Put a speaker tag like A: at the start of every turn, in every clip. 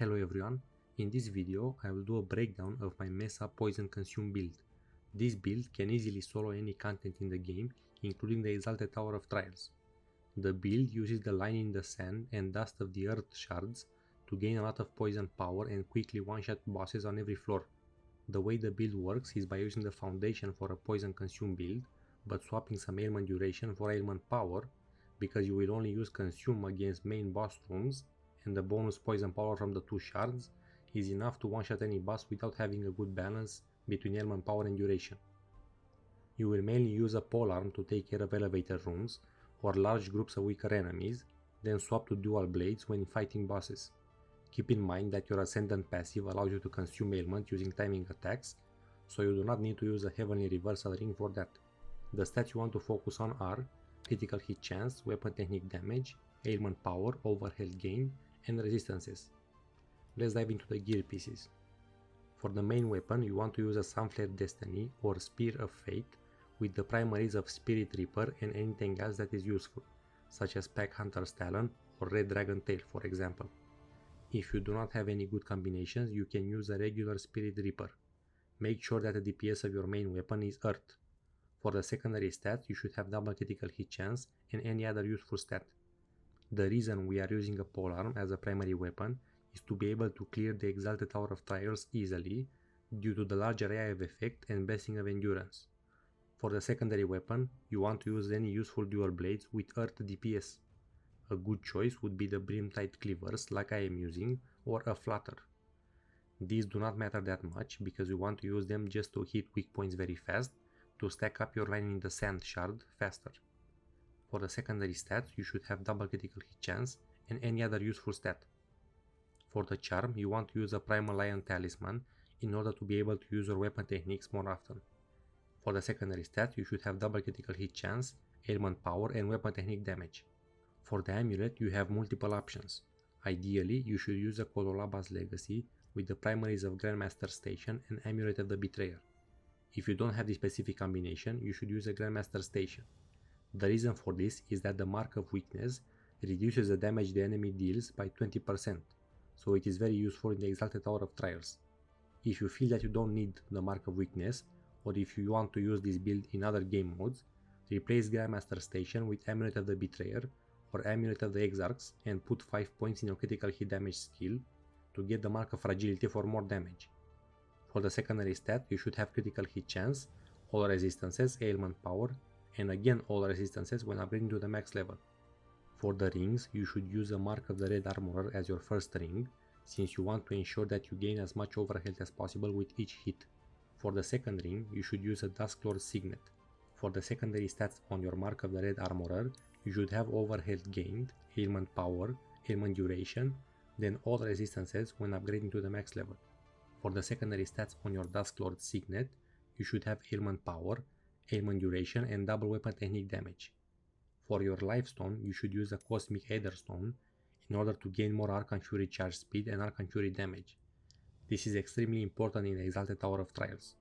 A: Hello everyone, in this video I will do a breakdown of my Mesa Poison Consume build. This build can easily solo any content in the game, including the Exalted Tower of Trials. The build uses the line in the sand and dust of the earth shards to gain a lot of poison power and quickly one-shot bosses on every floor. The way the build works is by using the foundation for a Poison Consume build, but swapping some ailment duration for ailment power, because you will only use Consume against main boss rooms, and the bonus poison power from the two shards is enough to one-shot any boss without having a good balance between ailment power and duration. You will mainly use a polearm to take care of elevator rooms or large groups of weaker enemies, then swap to dual blades when fighting bosses. Keep in mind that your Ascendant passive allows you to consume ailment using timing attacks, so you do not need to use a Heavenly Reversal ring for that. The stats you want to focus on are critical hit chance, weapon technique damage, ailment power, overhealth gain, and resistances. Let's dive into the gear pieces. For the main weapon, you want to use a Sunflare Destiny or Spear of Fate with the primaries of Spirit Reaper and anything else that is useful, such as Pack Hunter's Talon or Red Dragon Tail, for example. If you do not have any good combinations, you can use a regular Spirit Reaper. Make sure that the DPS of your main weapon is Earth. For the secondary stats, you should have double critical hit chance and any other useful stat. The reason we are using a polearm as a primary weapon is to be able to clear the Exalted Tower of Trials easily due to the large area of effect and blessing of endurance. For the secondary weapon, you want to use any useful dual blades with Earth DPS. A good choice would be the Brimtide Cleavers like I am using, or a Flutter. These do not matter that much because you want to use them just to hit weak points very fast to stack up your line in the sand shard faster. For the secondary stats, you should have double critical hit chance and any other useful stat. For the charm, you want to use a Primal Lion Talisman in order to be able to use your weapon techniques more often. For the secondary stats, you should have double critical hit chance, ailment power, and weapon technique damage. For the amulet, you have multiple options. Ideally, you should use a Kodolaba's Legacy with the primaries of Grandmaster Station and Amulet of the Betrayer. If you don't have the specific combination, you should use a Grandmaster Station. The reason for this is that the Mark of Weakness reduces the damage the enemy deals by 20%, so it is very useful in the Exalted Tower of Trials. If you feel that you don't need the Mark of Weakness, or if you want to use this build in other game modes, replace Grandmaster Station with Amulet of the Betrayer or Amulet of the Exarchs and put 5 points in your critical hit damage skill to get the Mark of Fragility for more damage. For the secondary stat, you should have critical hit chance, all resistances, ailment power, and again all resistances when upgrading to the max level. For the rings, you should use a Mark of the Red Armorer as your first ring, since you want to ensure that you gain as much overhealth as possible with each hit. For the second ring, you should use a Dusklord Signet. For the secondary stats on your Mark of the Red Armorer, you should have overhealth gained, ailment power, ailment duration, then all resistances when upgrading to the max level. For the secondary stats on your Dusklord Signet, you should have ailment power, ailment duration, and double weapon technique damage. For your Lifestone, you should use a Cosmic Aetherstone in order to gain more Archon Fury charge speed and Archon Fury damage. This is extremely important in the Exalted Tower of Trials.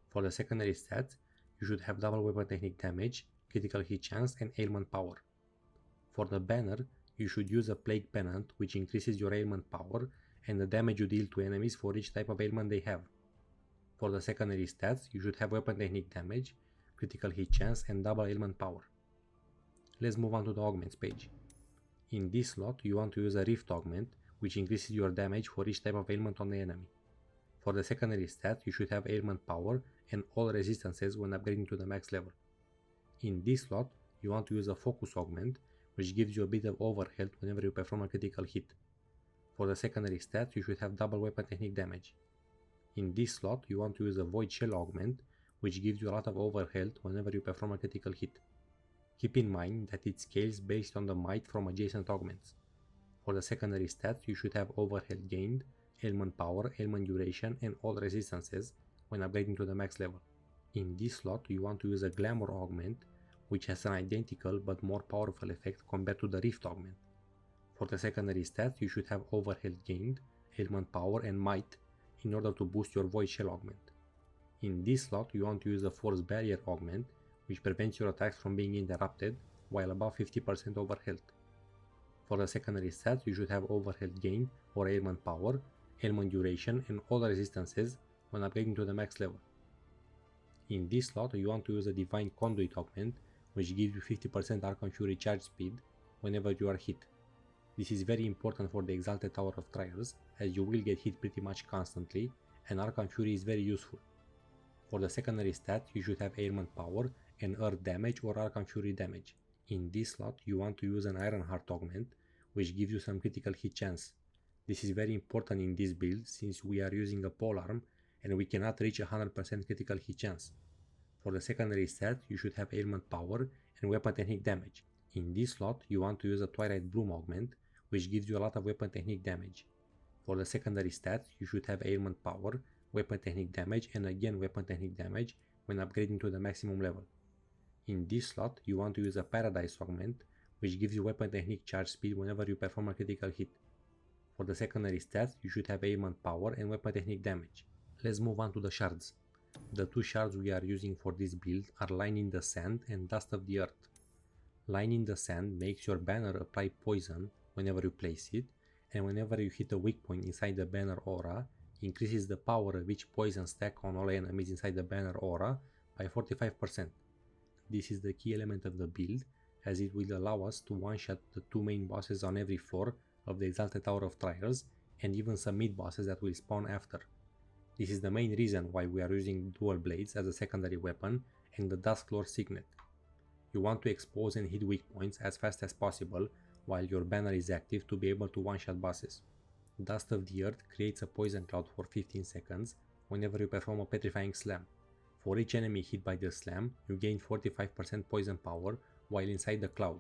A: For the secondary stats, you should have double weapon technique damage, critical hit chance, and ailment power. For the banner, you should use a Plague Pennant, which increases your ailment power and the damage you deal to enemies for each type of ailment they have. For the secondary stats, you should have weapon technique damage, critical hit chance, and double ailment power. Let's move on to the Augments page. In this slot, you want to use a Rift Augment, which increases your damage for each type of ailment on the enemy. For the secondary stat, you should have ailment power and all resistances when upgrading to the max level. In this slot, you want to use a Focus Augment, which gives you a bit of overhealth whenever you perform a critical hit. For the secondary stat, you should have double weapon technique damage. In this slot, you want to use a Void Shell Augment, which gives you a lot of overhealth whenever you perform a critical hit. Keep in mind that it scales based on the might from adjacent augments. For the secondary stats, you should have overhealth gained, ailment power, ailment duration, and all resistances when upgrading to the max level. In this slot, you want to use a Glamour Augment, which has an identical but more powerful effect compared to the Rift Augment. For the secondary stats, you should have overhealth gained, ailment power, and might in order to boost your Void Shell Augment. In this slot, you want to use a Force Barrier Augment, which prevents your attacks from being interrupted while above 50% overhealth. For the secondary stats, you should have overhead gain or ailment power, ailment duration, and all the resistances when upgrading to the max level. In this slot, you want to use a Divine Conduit augment, which gives you 50% Archon Fury charge speed whenever you are hit. This is very important for the Exalted Tower of Trials, as you will get hit pretty much constantly, and Archon Fury is very useful. For the secondary stat, you should have ailment power and earth damage or Archon Fury damage. In this slot, you want to use an Ironheart augment, which gives you some critical hit chance. This is very important in this build since we are using a polearm and we cannot reach 100% critical hit chance. For the secondary stat, you should have ailment power and weapon technique damage. In this slot, you want to use a Twilight Bloom augment, which gives you a lot of weapon technique damage. For the secondary stat, you should have ailment power, weapon technique damage, and again weapon technique damage when upgrading to the maximum level. In this slot, you want to use a Paradise augment, which gives you weapon technique charge speed whenever you perform a critical hit. For the secondary stats, you should have ailment power and weapon technique damage. Let's move on to the shards. The two shards we are using for this build are Line in the Sand and Dust of the Earth. Line in the Sand makes your banner apply poison whenever you place it, and whenever you hit a weak point inside the banner aura, increases the power of each poison stack on all enemies inside the banner aura by 45%. This is the key element of the build, as it will allow us to one-shot the two main bosses on every floor of the Exalted Tower of Trials, and even some mid-bosses that will spawn after. This is the main reason why we are using dual blades as a secondary weapon and the Dusklord Signet. You want to expose and hit weak points as fast as possible while your banner is active to be able to one-shot bosses. Dust of the Earth creates a poison cloud for 15 seconds whenever you perform a petrifying slam. For each enemy hit by the slam, you gain 45% poison power while inside the cloud.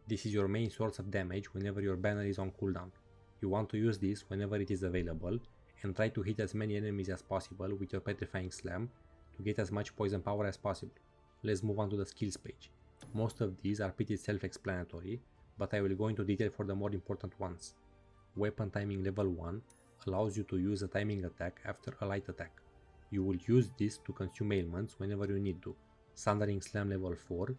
A: This is your main source of damage whenever your banner is on cooldown. You want to use this whenever it is available and try to hit as many enemies as possible with your petrifying slam to get as much poison power as possible. Let's move on to the skills page. Most of these are pretty self-explanatory, but I will go into detail for the more important ones. Weapon timing level 1 allows you to use a timing attack after a light attack. You will use this to consume ailments whenever you need to. Sundering Slam level 4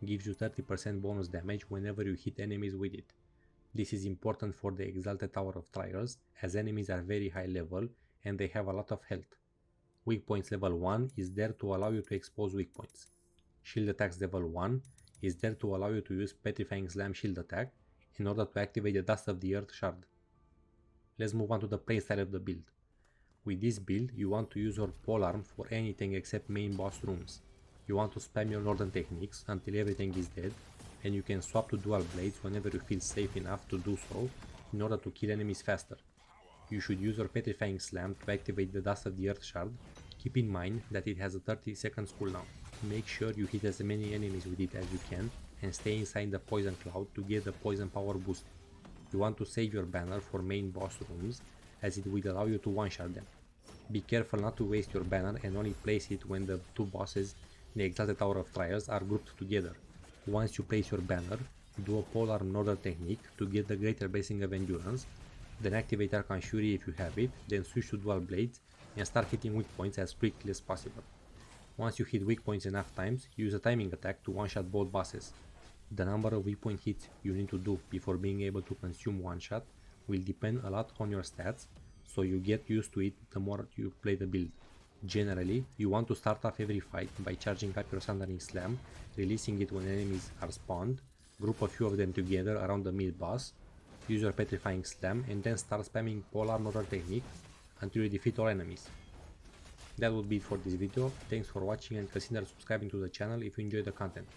A: gives you 30% bonus damage whenever you hit enemies with it. This is important for the Exalted Tower of Trials, as enemies are very high level and they have a lot of health. Weak Points level 1 is there to allow you to expose weak points. Shield Attacks level 1 is there to allow you to use Petrifying Slam shield attack in order to activate the Dust of the Earth shard. Let's move on to the playstyle of the build. With this build, you want to use your polearm for anything except main boss rooms. You want to spam your northern techniques until everything is dead, and you can swap to dual blades whenever you feel safe enough to do so in order to kill enemies faster. You should use your Petrifying Slam to activate the Dust of the Earth shard. Keep in mind that it has a 30 seconds cooldown. Make sure you hit as many enemies with it as you can and stay inside the poison cloud to get the poison power boost. You want to save your banner for main boss rooms, as it will allow you to one-shot them. Be careful not to waste your banner and only place it when the two bosses in the Exalted Tower of Trials are grouped together. Once you place your banner, do a polearm northern technique to get the greater blessing of endurance, then activate Archon Fury if you have it, then switch to dual blades and start hitting weak points as quickly as possible. Once you hit weak points enough times, use a timing attack to one-shot both bosses. The number of weak point hits you need to do before being able to consume one shot will depend a lot on your stats, so you get used to it the more you play the build. Generally, you want to start off every fight by charging up your Sundering Slam, releasing it when enemies are spawned, group a few of them together around the mid boss, use your Petrifying Slam, and then start spamming polearm northern technique until you defeat all enemies. That would be it for this video. Thanks for watching and consider subscribing to the channel if you enjoyed the content.